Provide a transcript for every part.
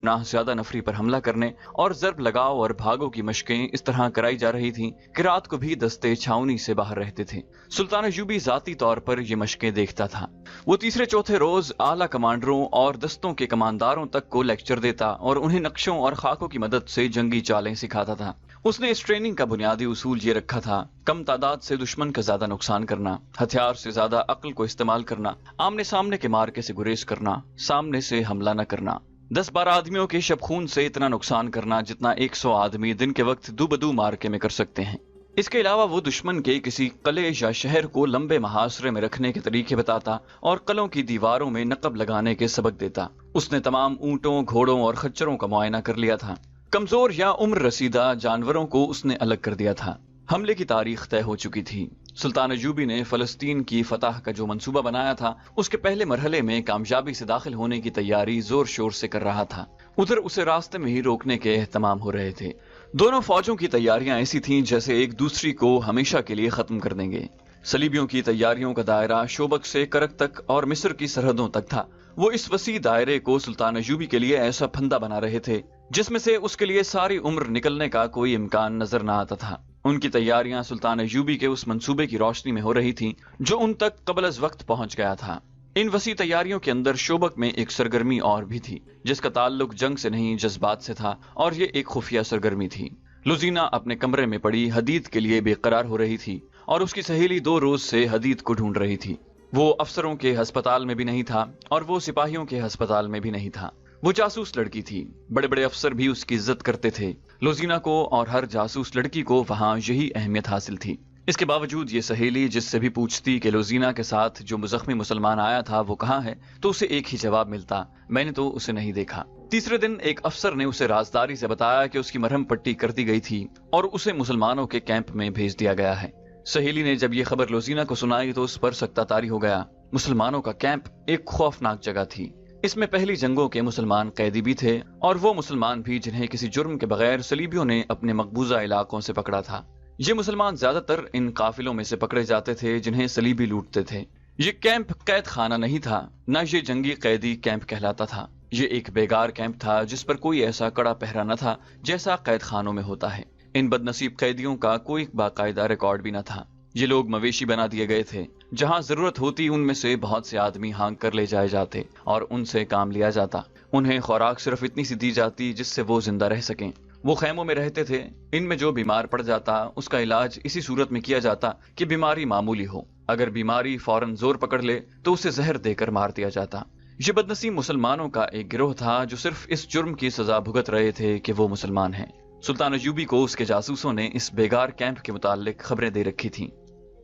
نہ زیادہ نفری پر حملہ کرنے اور ضرب لگاؤ اور بھاگو کی مشقیں اس طرح کرائی جا رہی تھیں کہ رات کو بھی دستے چھاونی سے باہر رہتے تھے۔ سلطان ایوبی ذاتی طور پر یہ مشقیں دیکھتا تھا۔ وہ تیسرے چوتھے روز اعلیٰ کمانڈروں اور دستوں کے کمانداروں تک کو لیکچر دیتا اور انہیں نقشوں اور خاکوں کی مدد سے جنگی چالیں سکھاتا تھا۔ اس نے اس ٹریننگ کا بنیادی اصول یہ رکھا تھا: کم تعداد سے دشمن کا زیادہ نقصان کرنا، ہتھیار سے زیادہ عقل کو استعمال کرنا، آمنے سامنے کے مارکے سے گریز کرنا، سامنے سے حملہ نہ کرنا، 10-12 آدمیوں کے شب خون سے اتنا نقصان کرنا جتنا 100 آدمی دن کے وقت دو بدو مارکے میں کر سکتے ہیں۔ اس کے علاوہ وہ دشمن کے کسی قلعے یا شہر کو لمبے محاصرے میں رکھنے کے طریقے بتاتا اور قلعوں کی دیواروں میں نقب لگانے کے سبق دیتا۔ اس نے تمام اونٹوں، گھوڑوں اور خچروں کا معائنہ کر لیا تھا۔ کمزور یا عمر رسیدہ جانوروں کو اس نے الگ کر دیا تھا۔ حملے کی تاریخ طے ہو چکی تھی۔ سلطان ایوبی نے فلسطین کی فتح کا جو منصوبہ بنایا تھا اس کے پہلے مرحلے میں کامیابی سے داخل ہونے کی تیاری زور شور سے کر رہا تھا۔ ادھر اسے راستے میں ہی روکنے کے اہتمام ہو رہے تھے۔ دونوں فوجوں کی تیاریاں ایسی تھیں جیسے ایک دوسری کو ہمیشہ کے لیے ختم کر دیں گے۔ صلیبیوں کی تیاریوں کا دائرہ شوبک سے کرک تک اور مصر کی سرحدوں تک تھا۔ وہ اس وسیع دائرے کو سلطان ایوبی کے لیے ایسا پھندا بنا رہے تھے جس میں سے اس کے لیے ساری عمر نکلنے کا کوئی امکان نظر نہ آتا تھا۔ ان کی تیاریاں سلطان ایوبی کے اس منصوبے کی روشنی میں ہو رہی تھیں جو ان تک قبل از وقت پہنچ گیا تھا۔ ان وسیع تیاریوں کے اندر شوبک میں ایک سرگرمی اور بھی تھی جس کا تعلق جنگ سے نہیں جذبات سے تھا، اور یہ ایک خفیہ سرگرمی تھی۔ لوزینا اپنے کمرے میں پڑی حدید کے لیے بے قرار ہو رہی تھی اور اس کی سہیلی 2 روز سے حدید کو ڈھونڈ رہی تھی۔ وہ افسروں کے ہسپتال میں بھی نہیں تھا اور وہ سپاہیوں کے ہسپتال میں بھی نہیں تھا۔ وہ جاسوس لڑکی تھی۔ بڑے بڑے افسر بھی اس کی عزت کرتے تھے۔ لوزینا کو اور ہر جاسوس لڑکی کو وہاں یہی اہمیت حاصل تھی۔ اس کے باوجود یہ سہیلی جس سے بھی پوچھتی کہ لوزینا کے ساتھ جو زخمی مسلمان آیا تھا وہ کہاں ہے، تو اسے ایک ہی جواب ملتا: میں نے تو اسے نہیں دیکھا۔ تیسرے دن ایک افسر نے اسے رازداری سے بتایا کہ اس کی مرہم پٹی کر دی گئی تھی اور اسے مسلمانوں کے کیمپ میں بھیج دیا گیا ہے۔ سہیلی نے جب یہ خبر لوزینا کو سنائی تو اس پر سکتہ طاری ہو گیا۔ مسلمانوں کا کیمپ ایک خوفناک جگہ تھی۔ اس میں پہلی جنگوں کے مسلمان قیدی بھی تھے اور وہ مسلمان بھی جنہیں کسی جرم کے بغیر صلیبیوں نے اپنے مقبوضہ علاقوں سے پکڑا تھا۔ یہ مسلمان زیادہ تر ان قافلوں میں سے پکڑے جاتے تھے جنہیں صلیبی لوٹتے تھے۔ یہ کیمپ قید خانہ نہیں تھا، نہ یہ جنگی قیدی کیمپ کہلاتا تھا۔ یہ ایک بیگار کیمپ تھا جس پر کوئی ایسا کڑا پہرا نہ تھا جیسا قید خانوں میں ہوتا ہے۔ ان بد نصیب قیدیوں کا کوئی باقاعدہ ریکارڈ بھی نہ تھا۔ یہ لوگ مویشی بنا دیے گئے تھے۔ جہاں ضرورت ہوتی ان میں سے بہت سے آدمی ہانک کر لے جائے جاتے اور ان سے کام لیا جاتا۔ انہیں خوراک صرف اتنی سی دی جاتی جس سے وہ زندہ رہ سکیں۔ وہ خیموں میں رہتے تھے۔ ان میں جو بیمار پڑ جاتا اس کا علاج اسی صورت میں کیا جاتا کہ بیماری معمولی ہو۔ اگر بیماری فوراً زور پکڑ لے تو اسے زہر دے کر مار دیا جاتا۔ یہ بدنصیب مسلمانوں کا ایک گروہ تھا جو صرف اس جرم کی سزا بھگت رہے تھے کہ وہ مسلمان ہیں۔ سلطان ایوبی کو اس کے جاسوسوں نے اس بیگار کیمپ کے متعلق خبریں دے رکھی تھیں۔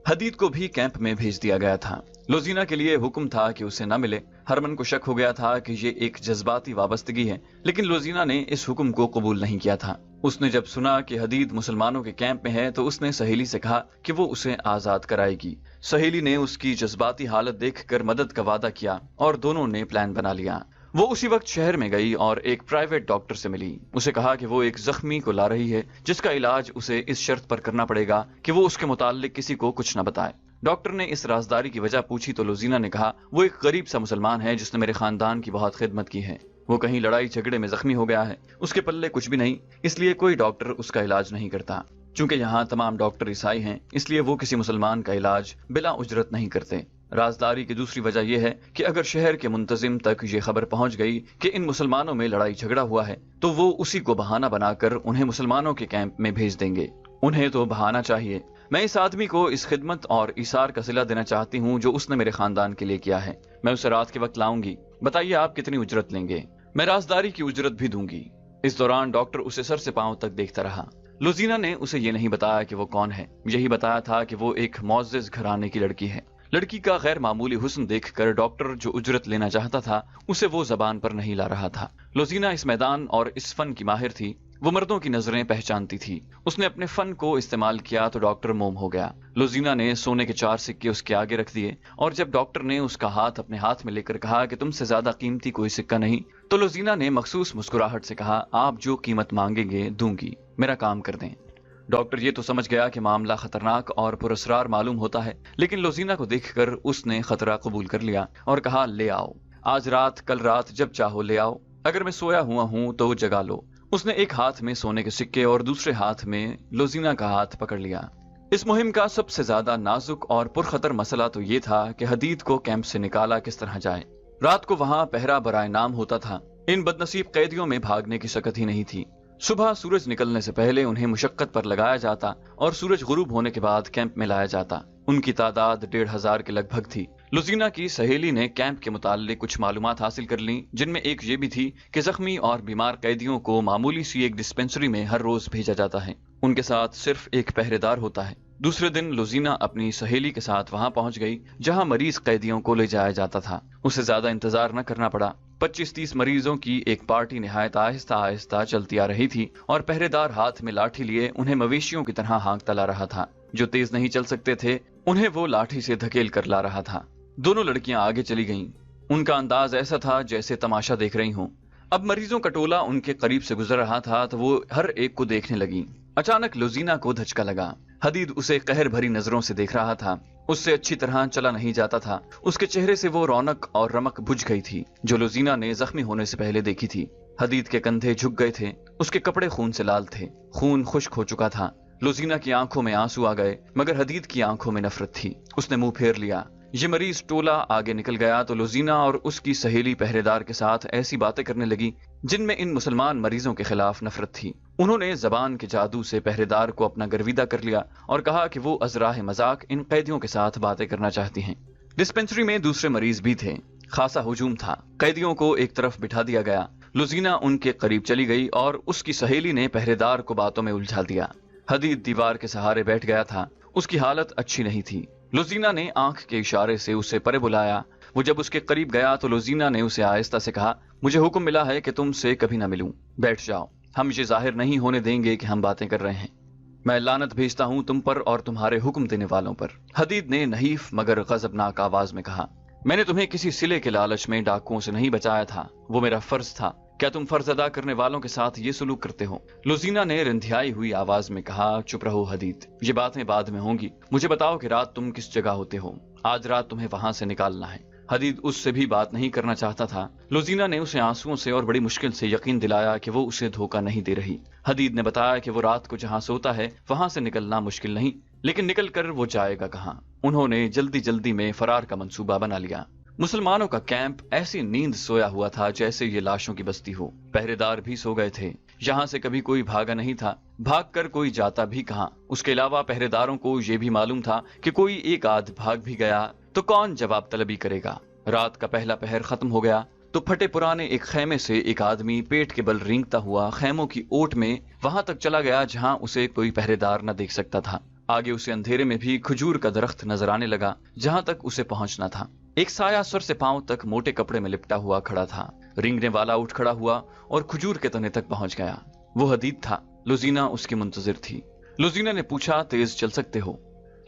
حدید کو بھی کیمپ میں بھیج دیا گیا تھا۔ لوزینا کے لیے حکم تھا کہ اسے نہ ملے۔ ہرمن کو شک ہو گیا تھا کہ یہ ایک جذباتی وابستگی ہے، لیکن لوزینا نے اس حکم کو قبول نہیں کیا تھا۔ اس نے جب سنا کہ حدید مسلمانوں کے کیمپ میں ہے تو اس نے سہیلی سے کہا کہ وہ اسے آزاد کرائے گی۔ سہیلی نے اس کی جذباتی حالت دیکھ کر مدد کا وعدہ کیا اور دونوں نے پلان بنا لیا۔ وہ اسی وقت شہر میں گئی اور ایک پرائیویٹ ڈاکٹر سے ملی۔ اسے کہا کہ وہ ایک زخمی کو لا رہی ہے جس کا علاج اسے اس شرط پر کرنا پڑے گا کہ وہ اس کے متعلق کسی کو کچھ نہ بتائے۔ ڈاکٹر نے اس رازداری کی وجہ پوچھی تو لوزینا نے کہا وہ ایک غریب سا مسلمان ہے جس نے میرے خاندان کی بہت خدمت کی ہے۔ وہ کہیں لڑائی جھگڑے میں زخمی ہو گیا ہے، اس کے پلے کچھ بھی نہیں، اس لیے کوئی ڈاکٹر اس کا علاج نہیں کرتا۔ چونکہ یہاں تمام ڈاکٹر عیسائی ہیں اس لیے وہ کسی مسلمان کا علاج بلا اجرت نہیں کرتے۔ رازداری کی دوسری وجہ یہ ہے کہ اگر شہر کے منتظم تک یہ خبر پہنچ گئی کہ ان مسلمانوں میں لڑائی جھگڑا ہوا ہے تو وہ اسی کو بہانہ بنا کر انہیں مسلمانوں کے کیمپ میں بھیج دیں گے۔ انہیں تو بہانہ چاہیے۔ میں اس آدمی کو اس خدمت اور ایثار کا صلہ دینا چاہتی ہوں جو اس نے میرے خاندان کے لیے کیا ہے۔ میں اسے رات کے وقت لاؤں گی۔ بتائیے آپ کتنی اجرت لیں گے؟ میں رازداری کی اجرت بھی دوں گی۔ اس دوران ڈاکٹر اسے سر سے پاؤں تک دیکھتا رہا۔ لوزینا نے اسے یہ نہیں بتایا کہ وہ کون ہے، یہی بتایا تھا کہ وہ ایک معزز گھرانے کی لڑکی ہے۔ لڑکی کا غیر معمولی حسن دیکھ کر ڈاکٹر جو اجرت لینا چاہتا تھا اسے وہ زبان پر نہیں لا رہا تھا۔ لوزینا اس میدان اور اس فن کی ماہر تھی۔ وہ مردوں کی نظریں پہچانتی تھی۔ اس نے اپنے فن کو استعمال کیا تو ڈاکٹر موم ہو گیا۔ لوزینا نے سونے کے 4 سکے اس کے آگے رکھ دیے اور جب ڈاکٹر نے اس کا ہاتھ اپنے ہاتھ میں لے کر کہا کہ تم سے زیادہ قیمتی کوئی سکہ نہیں، تو لوزینا نے مخصوص مسکراہٹ سے کہا آپ جو قیمت مانگیں گے دوں گی، میرا کام کر دیں۔ ڈاکٹر یہ تو سمجھ گیا کہ معاملہ خطرناک اور پراسرار معلوم ہوتا ہے، لیکن لوزینا کو دیکھ کر اس نے خطرہ قبول کر لیا اور کہا لے آؤ، آج رات کل رات جب چاہو لے آؤ۔ अगर मैं सोया हुआ हूं तो जगा लो। उसने एक हाथ में सोने के सिक्के और दूसरे हाथ में लोजीना का हाथ पकड़ लिया। इस मुहिम का सबसे ज्यादा नाजुक और पुरखतर मसला तो ये था कि हदीद को कैंप से निकाला किस तरह जाए। रात को वहां पहरा बराए नाम होता था। इन बदनसीब कैदियों में भागने की शकत ही नहीं थी। सुबह सूरज निकलने से पहले उन्हें मुशक्कत पर लगाया जाता और सूरज गुरूब होने के बाद कैंप में लाया जाता। उनकी तादाद 1500 के लगभग थी। लुजीना की सहेली ने कैंप के मुताल्लिक कुछ मालूमात हासिल कर ली, जिनमें एक ये भी थी कि जख्मी और बीमार कैदियों को मामूली सी एक डिस्पेंसरी में हर रोज भेजा जाता है। उनके साथ सिर्फ एक पहरेदार होता है। दूसरे दिन लुजीना अपनी सहेली के साथ वहां पहुंच गई जहां मरीज कैदियों को ले जाया जाता था। उसे ज्यादा इंतजार न करना पड़ा। 25-30 मरीजों की एक पार्टी निहायत आहिस्ता आहिस्ता चलती आ रही थी और पहरेदार हाथ में लाठी लिए उन्हें मवेशियों की तरह हाँकता ला रहा था। जो तेज नहीं चल सकते थे उन्हें वो लाठी से धकेल कर ला रहा था। दोनों लड़कियां आगे चली गईं। उनका अंदाज ऐसा था जैसे तमाशा देख रही हों। अब मरीजों का टोला उनके करीब से गुजर रहा था तो वो हर एक को देखने लगी। अचानक लुजीना को धचका लगा। हदीद उसे कहर भरी नजरों से देख रहा था। उससे अच्छी तरह चला नहीं जाता था। उसके चेहरे से वो रौनक और रमक बुझ गई थी जो लुजीना ने जख्मी होने से पहले देखी थी। हदीद के कंधे झुक गए थे। उसके कपड़े खून से लाल थे। खून खुश्क हो चुका था। लुजीना की आंखों में आंसू आ गए, मगर हदीद की आंखों में नफरत थी। उसने मुंह फेर लिया। ये मरीज टोला आगे निकल गया तो लुजीना और उसकी सहेली पहरेदार के साथ ऐसी बातें करने लगी जिनमें इन मुसलमान मरीजों के खिलाफ नफरत थी। उन्होंने जबान के जादू से पहरेदार को अपना गर्विदा कर लिया और कहा कि वो अजराह मजाक इन कैदियों के साथ बातें करना चाहती हैं। डिस्पेंसरी में दूसरे मरीज भी थे। खासा हुजूम था। कैदियों को एक तरफ बिठा दिया गया। लुजीना उनके करीब चली गई और उसकी सहेली ने पहरेदार को बातों में उलझा दिया। हदीद दीवार के सहारे बैठ गया था। उसकी हालत अच्छी नहीं थी। लुजीना ने आंख के इशारे से उसे परे बुलाया। वो जब उसके करीब गया तो लुजीना ने उसे आहिस्ता से कहा, मुझे हुक्म मिला है कि तुमसे कभी ना मिलूं। बैठ जाओ। हम ये जाहिर नहीं होने देंगे कि हम बातें कर रहे हैं। मैं लानत भेजता हूं तुम पर और तुम्हारे हुक्म देने वालों पर। हदीद ने नहीफ मगर गजबनाक आवाज में कहा, मैंने तुम्हें किसी सिले के लालच में डाकुओं से नहीं बचाया था। वो मेरा फर्ज था। क्या तुम फर्ज अदा करने वालों के साथ ये सलूक करते हो? लुजीना ने रिंधियाई हुई आवाज में कहा, चुप रहो हदीद, ये बातें बाद में होंगी। मुझे बताओ कि रात तुम किस जगह होते हो। आज रात तुम्हें वहां से निकालना है। हदीद उससे भी बात नहीं करना चाहता था। लुजीना ने उसे आंसुओं से और बड़ी मुश्किल से यकीन दिलाया कि वो उसे धोखा नहीं दे रही। हदीद ने बताया कि वो रात को जहां सोता है वहां से निकलना मुश्किल नहीं, लेकिन निकल कर वो जाएगा कहाँ। उन्होंने जल्दी जल्दी में फरार का मंसूबा बना लिया। मुसलमानों का कैंप ऐसी नींद सोया हुआ था जैसे ये लाशों की बस्ती हो। पहरेदार भी सो गए थे। यहाँ से कभी कोई भागा नहीं था। भाग कर कोई जाता भी कहाँ। उसके अलावा पहरेदारों को ये भी मालूम था कि कोई एक आध भाग भी गया तो कौन जवाब तलबी करेगा। रात का पहला पहर खत्म हो गया तो फटे पुराने एक खेमे से एक आदमी पेट के बल रेंगता हुआ खेमों की ओट में वहां तक चला गया जहां उसे कोई पहरेदार न देख सकता था। आगे उसे अंधेरे में भी खजूर का दरख्त नजर आने लगा जहां तक उसे पहुंचना था। एक साया सर से पांव तक मोटे कपड़े में लिपटा हुआ खड़ा था। रेंगने वाला उठ खड़ा हुआ और खजूर के तने तक पहुंच गया। वो हदीद था। लुजीना उसकी मुंतजिर थी। लुजीना ने पूछा, तेज चल सकते हो?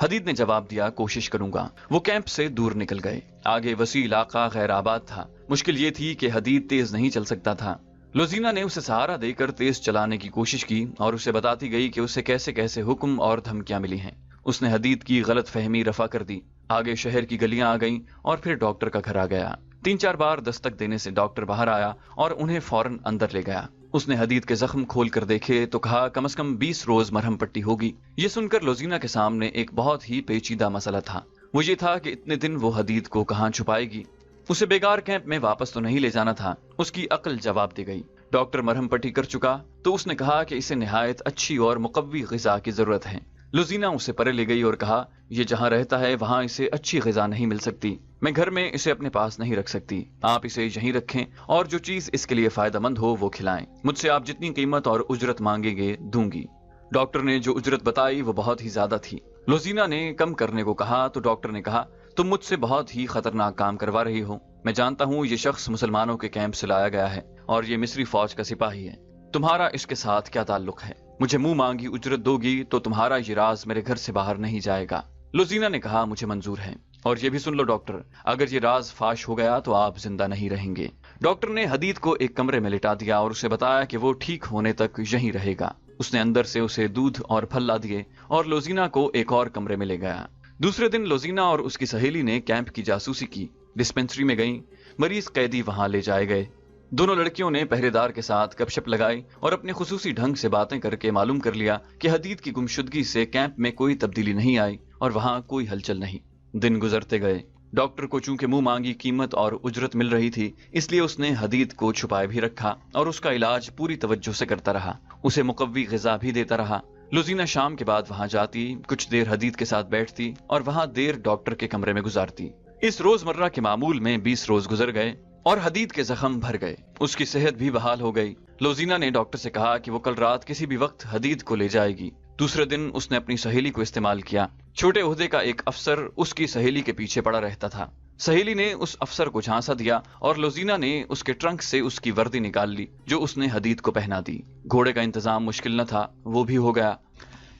हदीद ने जवाब दिया, कोशिश करूंगा। वो कैंप से दूर निकल गए। आगे वसी इलाका गैर आबाद था। मुश्किल ये थी कि हदीद तेज नहीं चल सकता था। लुजीना ने उसे सहारा देकर तेज चलाने की कोशिश की और उसे बताती गई कि उसे कैसे कैसे हुक्म और धमकियां मिली हैं। उसने हदीद की गलत फहमी रफा कर दी। आगे शहर की गलियां आ गईं और फिर डॉक्टर का घर आ गया। 3-4 बार दस्तक देने से डॉक्टर बाहर आया और उन्हें फौरन अंदर ले गया। उसने हदीद के जख्म खोल कर देखे तो कहा, कम से कम 20 रोज मरहम पट्टी होगी। ये सुनकर लुजीना के सामने एक बहुत ही पेचीदा मसला था। वो ये था कि इतने दिन वो हदीद को कहां छुपाएगी। उसे बेकार कैंप में वापस तो नहीं ले जाना था। उसकी अक्ल जवाब दे गई। डॉक्टर मरहम पट्टी कर चुका तो उसने कहा कि इसे निहायत अच्छी और मुकव्वी ग़िज़ा की जरूरत है। लुजीना उसे परे ले गई और कहा, ये जहां रहता है वहां इसे अच्छी ग़िज़ा नहीं मिल सकती। मैं घर में इसे अपने पास नहीं रख सकती। आप इसे यहीं रखें और जो चीज इसके लिए फायदेमंद हो वो खिलाएं। मुझसे आप जितनी कीमत और उजरत मांगेंगे दूंगी। डॉक्टर ने जो उजरत बताई वो बहुत ही ज्यादा थी। लुजीना ने कम करने को कहा तो डॉक्टर ने कहा, तुम मुझसे बहुत ही खतरनाक काम करवा रही हो। मैं जानता हूँ ये शख्स मुसलमानों के कैंप से लाया गया है और ये मिस्री फौज का सिपाही है। तुम्हारा इसके साथ क्या ताल्लुक है? मुझे मुंह मांगी उजरत दोगी तो तुम्हारा ये राज मेरे घर से बाहर नहीं जाएगा। लुजीना ने कहा, मुझे मंजूर है। और ये भी सुन लो डॉक्टर, अगर ये राज फाश हो गया तो आप जिंदा नहीं रहेंगे। डॉक्टर ने हदीद को एक कमरे में लिटा दिया और उसे बताया कि वो ठीक होने तक यहीं रहेगा। उसने अंदर से उसे दूध और फल ला दिए और लुजीना को एक और कमरे में ले गया। दूसरे दिन लुजीना और उसकी सहेली ने कैंप की जासूसी की। डिस्पेंसरी में गई। मरीज कैदी वहां ले जाए गए। दोनों लड़कियों ने पहरेदार के साथ गपशप लगाई और अपने खुसूसी ढंग से बातें करके मालूम कर लिया कि हदीद की गुमशुदगी से कैंप में कोई तब्दीली नहीं आई और वहां कोई हलचल नहीं। दिन गुजरते गए। डॉक्टर को चूंकि मुंह मांगी कीमत और उजरत मिल रही थी, इसलिए उसने हदीद को छुपाए भी रखा और उसका इलाज पूरी तवज्जो से करता रहा। उसे मुकव्वी ग़िज़ा भी देता रहा। लुज़ीना शाम के बाद वहां जाती, कुछ देर हदीद के साथ बैठती और वहां देर डॉक्टर के कमरे में गुजारती। इस रोजमर्रा के मामूल में 20 रोज गुजर गए और हदीद के जख्म भर गए। उसकी सेहत भी बहाल हो गई। लुज़ीना ने डॉक्टर से कहा कि वो कल रात किसी भी वक्त हदीद को ले जाएगी। दूसरे दिन उसने अपनी सहेली को इस्तेमाल किया। छोटे ओहदे का एक अफसर उसकी सहेली के पीछे पड़ा रहता था। सहेली ने उस अफसर को झांसा दिया और लुज़ीना ने उसके ट्रंक से उसकी वर्दी निकाल ली जो उसने हदीद को पहना दी। घोड़े का इंतजाम मुश्किल न था, वो भी हो गया।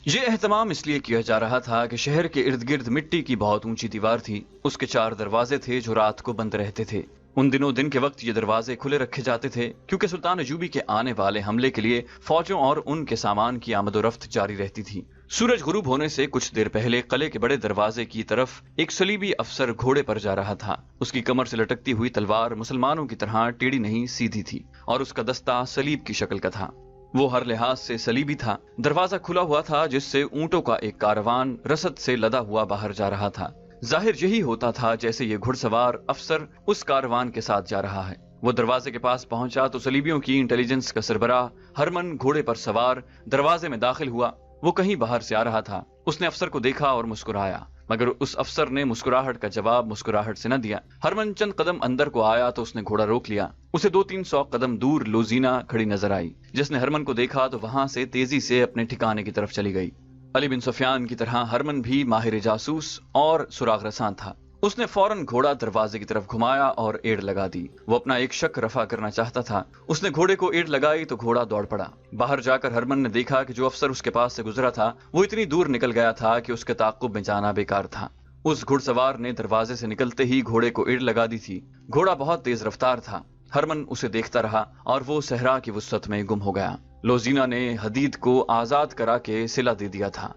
ये एहतमाम इसलिए किया जा रहा था कि शहर के इर्द गिर्द मिट्टी की बहुत ऊंची दीवार थी। उसके 4 दरवाजे थे जो रात को बंद रहते थे। उन दिनों दिन के वक्त ये दरवाजे खुले रखे जाते थे क्योंकि सुल्तान अयूबी के आने वाले हमले के लिए फौजों और उनके सामान की आमदोरफ्त जारी रहती थी। सूरज गुरूब होने से कुछ देर पहले किले के बड़े दरवाजे की तरफ एक सलीबी अफसर घोड़े पर जा रहा था। उसकी कमर से लटकती हुई तलवार मुसलमानों की तरह टेढ़ी नहीं सीधी थी और उसका दस्ता सलीब की शक्ल का था। वो हर लिहाज से सलीबी था। दरवाजा खुला हुआ था जिससे ऊंटों का एक कारवान रसद से लदा हुआ बाहर जा रहा था। जाहिर यही होता था जैसे ये घुड़सवार अफसर उस कारवान के साथ जा रहा है। वो दरवाजे के पास पहुंचा तो सलीबियों की इंटेलिजेंस का सरबराह हरमन घोड़े पर सवार दरवाजे में दाखिल हुआ। वो कहीं बाहर से आ रहा था। उसने अफसर को देखा और मुस्कुराया, मगर उस अफसर ने मुस्कुराहट का जवाब मुस्कुराहट से न दिया। हरमन चंद कदम अंदर को आया तो उसने घोड़ा रोक लिया। उसे 200-300 कदम दूर लुज़ीना खड़ी नजर आई, जिसने हरमन को देखा तो वहां से तेजी से अपने ठिकाने की तरफ चली गई। अली बिन सुफियान की तरह हरमन भी माहिर जासूस और सुराग रसां था। उसने फौरन घोड़ा दरवाजे की तरफ घुमाया और एड़ लगा दी। वो अपना एक शक रफा करना चाहता था। उसने घोड़े को एड़ लगाई तो घोड़ा दौड़ पड़ा। बाहर जाकर हरमन ने देखा कि जो अफसर उसके पास से गुजरा था वो इतनी दूर निकल गया था कि उसके ताक़ुब में जाना बेकार था। उस घुड़सवार ने दरवाजे से निकलते ही घोड़े को एड़ लगा दी थी। घोड़ा बहुत तेज रफ्तार था। हरमन उसे देखता रहा और वो सहरा की वुसअत में गुम हो गया। लुज़ीना ने हदीद को आजाद करा के सिला दे दिया था।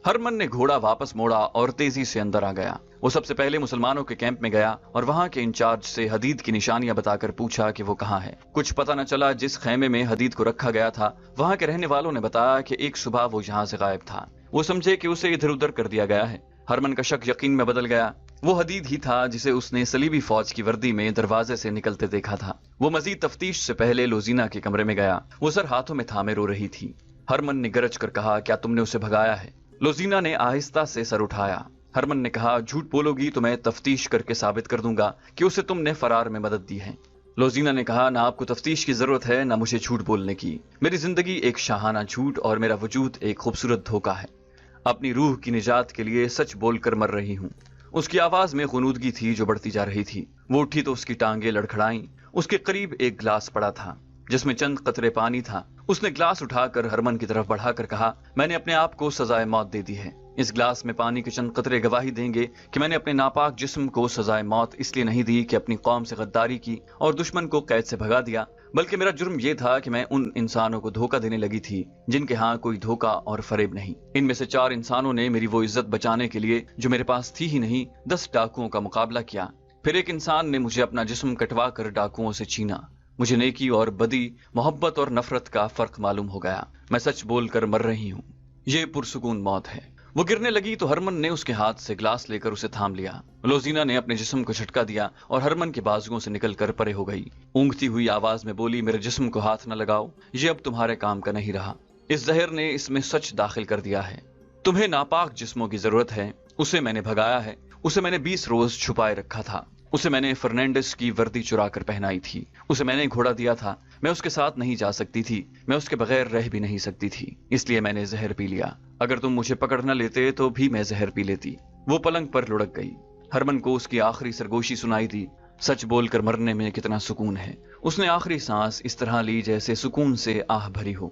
हरमन ने घोड़ा वापस मोड़ा और तेजी से अंदर आ गया। वो सबसे पहले मुसलमानों के कैंप में गया और वहां के इंचार्ज से हदीद की निशानियां बताकर पूछा कि वो कहाँ है। कुछ पता न चला। जिस खैमे में हदीद को रखा गया था वहां के रहने वालों ने बताया कि एक सुबह वो यहाँ से गायब था। वो समझे कि उसे इधर उधर कर दिया गया है। हरमन का शक यकीन में बदल गया। वो हदीद ही था जिसे उसने सलीबी फौज की वर्दी में दरवाजे से निकलते देखा था। वो मजीद तफ्तीश से पहले लुज़ीना के कमरे में गया। वो सर हाथों में थामे रो रही थी। हरमन ने गरज कर कहा, क्या तुमने उसे भगाया है? लुज़ीना ने आहिस्ता से सर उठाया। हरमन ने कहा, झूठ बोलोगी तो मैं तफ्तीश करके साबित कर दूंगा कि उसे तुमने फरार में मदद दी है। लुज़ीना ने कहा, ना आपको तफ्तीश की जरूरत है ना मुझे झूठ बोलने की। मेरी जिंदगी एक शाहाना झूठ और मेरा वजूद एक खूबसूरत धोखा है। अपनी रूह की निजात के लिए सच बोलकर मर रही हूँ। उसकी आवाज में खुनूदगी थी जो बढ़ती जा रही थी। वो उठी तो उसकी टांगे लड़खड़ाईं। उसके करीब एक गिलास पड़ा था जिसमें चंद कतरे पानी था। उसने गिलास उठाकर हरमन की तरफ बढ़ाकर कहा, मैंने अपने आप को सजाए मौत दे दी है। इस गिलास में पानी के चंद कतरे गवाही देंगे कि मैंने अपने नापाक जिस्म को सजाए मौत इसलिए नहीं दी कि अपनी कौम से गद्दारी की और दुश्मन को कैद से भगा दिया, बल्कि मेरा जुर्म यह था कि मैं उन इंसानों को धोखा देने लगी थी जिनके यहाँ कोई धोखा और फरेब नहीं। इनमें से 4 इंसानों ने मेरी वो इज्जत बचाने के लिए जो मेरे पास थी ही नहीं 10 डाकुओं का मुकाबला किया। फिर एक इंसान ने मुझे अपना जिस्म कटवा कर डाकुओं से छीना। मुझे नेकी और बदी, मोहब्बत और नफरत का फर्क मालूम हो गया। मैं सच बोलकर मर रही हूँ। ये पुरसुकून मौत है। वो गिरने लगी तो हरमन ने उसके हाथ से गिलास लेकर उसे थाम लिया। लुज़ीना ने अपने जिस्म को झटका दिया और हरमन के बाजुओं से निकलकर परे हो गई। ऊँगती हुई आवाज में बोली, मेरे जिस्म को हाथ न लगाओ, ये अब तुम्हारे काम का नहीं रहा। इस जहर ने इसमें सच दाखिल कर दिया है। तुम्हें नापाक जिस्मों की जरूरत है। उसे मैंने भगाया है। उसे मैंने 20 रोज छुपाए रखा था। उसे मैंने फर्नांडिस की वर्दी चुरा कर पहनाई थी। उसे मैंने घोड़ा दिया था। मैं उसके साथ नहीं जा सकती थी। मैं उसके बगैर रह भी नहीं सकती थी, इसलिए मैंने जहर पी लिया। अगर तुम मुझे पकड़ न लेते तो भी मैं जहर पी लेती। वो पलंग पर लुढ़क गई। हरमन को उसकी आखिरी सरगोशी सुनाई दी। सच बोलकर मरने में कितना सुकून है। उसने आखिरी सांस इस तरह ली जैसे सुकून से आह भरी हो।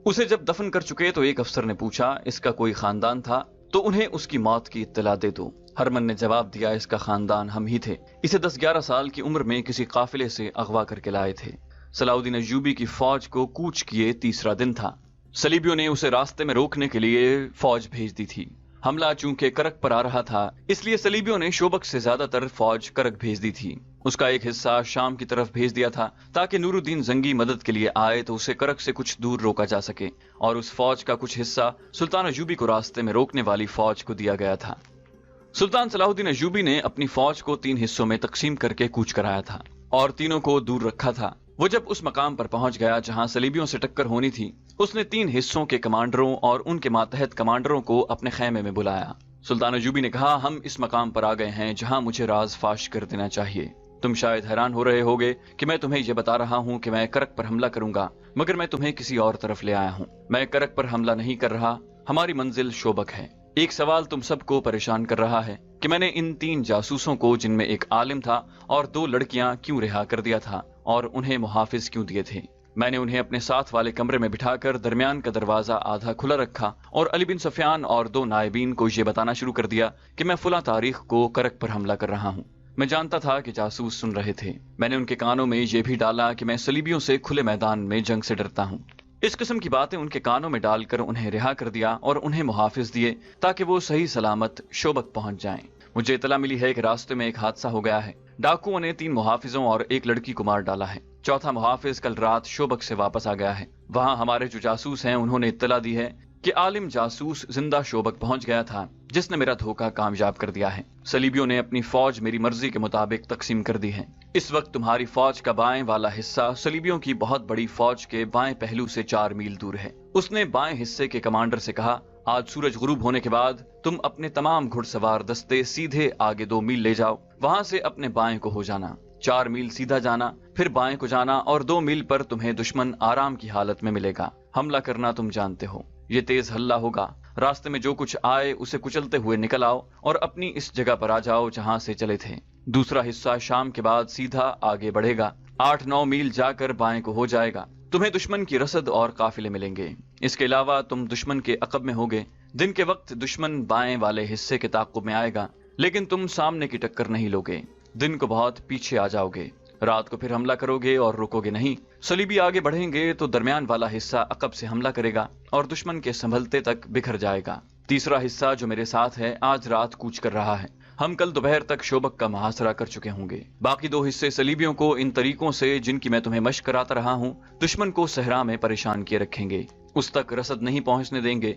उसे जब दफन कर चुके तो एक अफसर ने पूछा, इसका कोई खानदान था तो उन्हें उसकी मौत की इत्तला दे दो। हरमन ने जवाब दिया, इसका खानदान हम ही थे। इसे 10-11 साल की उम्र में किसी काफिले से अगवा करके लाए थे। सलाउद्दीन अय्यूबी की फौज को कूच किए 3रा दिन था। सलीबियों ने उसे रास्ते में रोकने के लिए फौज भेज दी थी। हमला चूंकि करक पर आ रहा था, इसलिए सलीबियों ने शोबक से ज्यादातर फौज करक भेज दी थी। اس کا ایک حصہ شام کی طرف بھیج دیا تھا تاکہ نورالدین زنگی مدد کے لیے آئے تو اسے کرک سے کچھ دور روکا جا سکے، اور اس فوج کا کچھ حصہ سلطان ایوبی کو راستے میں روکنے والی فوج کو دیا گیا تھا۔ سلطان صلاح الدین ایوبی نے اپنی فوج کو 3 حصوں میں تقسیم کر کے کوچ کرایا تھا اور تینوں کو دور رکھا تھا۔ وہ جب اس مقام پر پہنچ گیا جہاں صلیبیوں سے ٹکر ہونی تھی، اس نے 3 حصوں کے کمانڈروں اور ان کے ماتحت کمانڈروں کو اپنے خیمے میں بلایا۔ سلطان ایوبی نے کہا، ہم اس مقام پر آ گئے ہیں جہاں مجھے راز فاش کر دینا چاہیے۔ تم شاید حیران ہو رہے ہوگے کہ میں تمہیں یہ بتا رہا ہوں کہ میں کرک پر حملہ کروں گا، مگر میں تمہیں کسی اور طرف لے آیا ہوں۔ میں کرک پر حملہ نہیں کر رہا، ہماری منزل شوبک ہے۔ ایک سوال تم سب کو پریشان کر رہا ہے کہ میں نے ان 3 جاسوسوں کو، جن میں ایک عالم تھا اور 2 لڑکیاں، کیوں رہا کر دیا تھا اور انہیں محافظ کیوں دیے تھے۔ میں نے انہیں اپنے ساتھ والے کمرے میں بٹھا کر درمیان کا دروازہ آدھا کھلا رکھا اور علی بن سفیان اور 2 نائبین کو یہ بتانا شروع کر دیا کہ میں فلاں تاریخ کو کرک پر حملہ کر رہا ہوں۔ میں جانتا تھا کہ جاسوس سن رہے تھے۔ میں نے ان کے کانوں میں یہ بھی ڈالا کہ میں صلیبیوں سے کھلے میدان میں جنگ سے ڈرتا ہوں۔ اس قسم کی باتیں ان کے کانوں میں ڈال کر انہیں رہا کر دیا اور انہیں محافظ دیے تاکہ وہ صحیح سلامت شوبک پہنچ جائیں۔ مجھے اطلاع ملی ہے کہ راستے میں ایک حادثہ ہو گیا ہے۔ ڈاکوؤں نے 3 محافظوں اور 1 لڑکی کو مار ڈالا ہے۔ 4تھا محافظ کل رات شوبک سے واپس آ گیا ہے۔ وہاں ہمارے جو جاسوس ہیں انہوں نے اطلاع دی ہے کہ عالم جاسوس زندہ شوبک پہنچ گیا تھا جس نے میرا دھوکہ کامیاب کر دیا ہے۔ صلیبیوں نے اپنی فوج میری مرضی کے مطابق تقسیم کر دی ہے۔ اس وقت تمہاری فوج کا بائیں والا حصہ صلیبیوں کی بہت بڑی فوج کے بائیں پہلو سے 4 میل دور ہے۔ اس نے بائیں حصے کے کمانڈر سے کہا، آج سورج غروب ہونے کے بعد تم اپنے تمام گھڑ سوار دستے سیدھے آگے 2 میل لے جاؤ، وہاں سے اپنے بائیں کو ہو جانا، 4 میل سیدھا جانا، پھر بائیں کو جانا اور 2 میل پر تمہیں دشمن آرام کی حالت میں ملے گا۔ حملہ کرنا تم جانتے ہو، یہ تیز حلہ ہوگا۔ راستے میں جو کچھ آئے اسے کچلتے ہوئے نکل آؤ اور اپنی اس جگہ پر آ جاؤ جہاں سے چلے تھے۔ دوسرا حصہ شام کے بعد سیدھا آگے بڑھے گا، 8-9 میل جا کر بائیں کو ہو جائے گا۔ تمہیں دشمن کی رسد اور قافلے ملیں گے۔ اس کے علاوہ تم دشمن کے عقب میں ہوگے۔ دن کے وقت دشمن بائیں والے حصے کے تعاقب میں آئے گا، لیکن تم سامنے کی ٹکر نہیں لوگے، دن کو بہت پیچھے آ جاؤ گے۔ رات کو پھر حملہ کرو گے اور رکو گے نہیں۔ صلیبی آگے بڑھیں گے تو درمیان والا حصہ عقب سے حملہ کرے گا اور دشمن کے سنبھلتے تک بکھر جائے گا۔ تیسرا حصہ جو میرے ساتھ ہے آج رات کوچ کر رہا ہے۔ ہم کل دوپہر تک شوبک کا محاصرہ کر چکے ہوں گے۔ باقی 2 حصے صلیبیوں کو ان طریقوں سے جن کی میں تمہیں مشق کراتا رہا ہوں دشمن کو صحرا میں پریشان کیے رکھیں گے، اس تک رسد نہیں پہنچنے دیں گے۔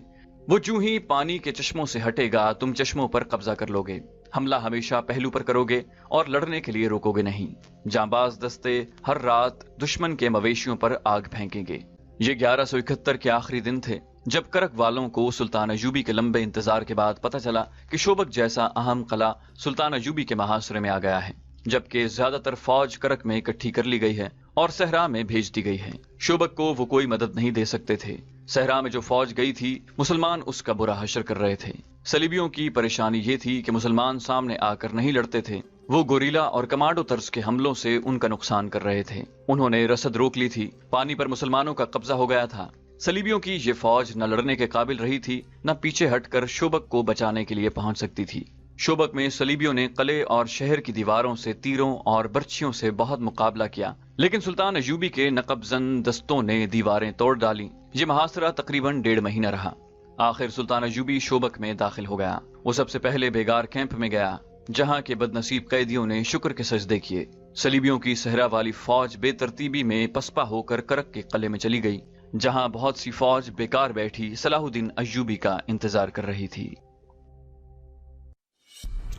وہ جو ہی پانی کے چشموں سے ہٹے گا تم چشموں پر قبضہ کر لوگے۔ حملہ ہمیشہ پہلو پر کرو گے اور لڑنے کے لیے روکو گے نہیں۔ جانباز دستے ہر رات دشمن کے مویشیوں پر آگ پھینکیں گے۔ یہ 1171 کے آخری دن تھے جب کرک والوں کو سلطان ایوبی کے لمبے انتظار کے بعد پتہ چلا کہ شوبک جیسا اہم قلعہ سلطان ایوبی کے محاصرے میں آ گیا ہے، جبکہ زیادہ تر فوج کرک میں اکٹھی کر لی گئی ہے اور صحرا میں بھیج دی گئی ہے۔ شوبک کو وہ کوئی مدد نہیں دے سکتے تھے۔ صحرا میں جو فوج گئی تھی مسلمان اس کا برا حشر کر رہے تھے۔ صلیبیوں کی پریشانی یہ تھی کہ مسلمان سامنے آ کر نہیں لڑتے تھے، وہ گوریلا اور کمانڈو طرز کے حملوں سے ان کا نقصان کر رہے تھے۔ انہوں نے رسد روک لی تھی، پانی پر مسلمانوں کا قبضہ ہو گیا تھا۔ صلیبیوں کی یہ فوج نہ لڑنے کے قابل رہی تھی نہ پیچھے ہٹ کر شوبک کو بچانے کے لیے پہنچ سکتی تھی۔ شوبک میں صلیبیوں نے قلعے اور شہر کی دیواروں سے تیروں اور برچھیوں سے بہت مقابلہ کیا، لیکن سلطان ایوبی کے نقب زن دستوں نے دیواریں توڑ ڈالی۔ یہ محاصرہ تقریباً 1.5 مہینہ رہا۔ آخر سلطان ایوبی شوبک میں داخل ہو گیا۔ وہ سب سے پہلے بیگار کیمپ میں گیا جہاں کے بد نصیب قیدیوں نے شکر کے سجدے کیے۔ صلیبیوں کی صحرا والی فوج بے ترتیبی میں پسپا ہو کر کرک کے قلعے میں چلی گئی جہاں بہت سی فوج بیکار بیٹھی صلاح الدین ایوبی کا انتظار کر رہی تھی۔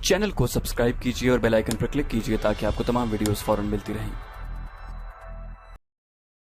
چینل کو سبسکرائب کیجیے اور بیل آئیکن پر کلک کیجیے تاکہ آپ کو تمام ویڈیوز فوراً ملتی رہیں۔